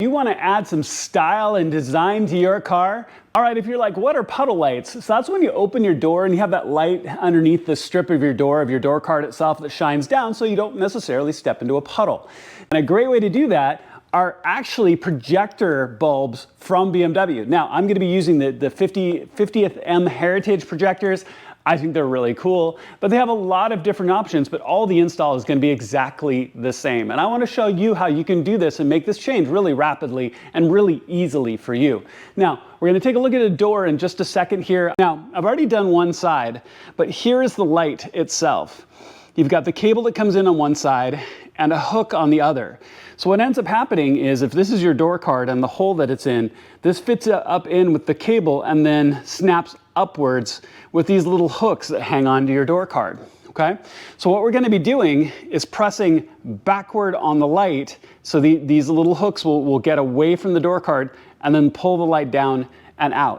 You want to add some style and design to your car? All right, if you're like, what are puddle lights? So that's when you open your door and you have that light underneath the strip of your door card itself that shines down so you don't necessarily step into a puddle. And a great way to do that are actually projector bulbs from BMW. Now, I'm going to be using the 50th M Heritage projectors. I think they're really cool, but they have a lot of different options, but all the install is going to be exactly the same. And I want to show you how you can do this and make this change really rapidly and really easily for you. Now, we're going to take a look at a door in just a second here. Now, I've already done one side, but here is the light itself. You've got the cable that comes in on one side and a hook on the other. So what ends up happening is if this is your door card and the hole that it's in, this fits up in with the cable and then snaps upwards with these little hooks that hang onto your door card. Okay? So what we're going to be doing is pressing backward on the light so these little hooks will get away from the door card and then pull the light down and out.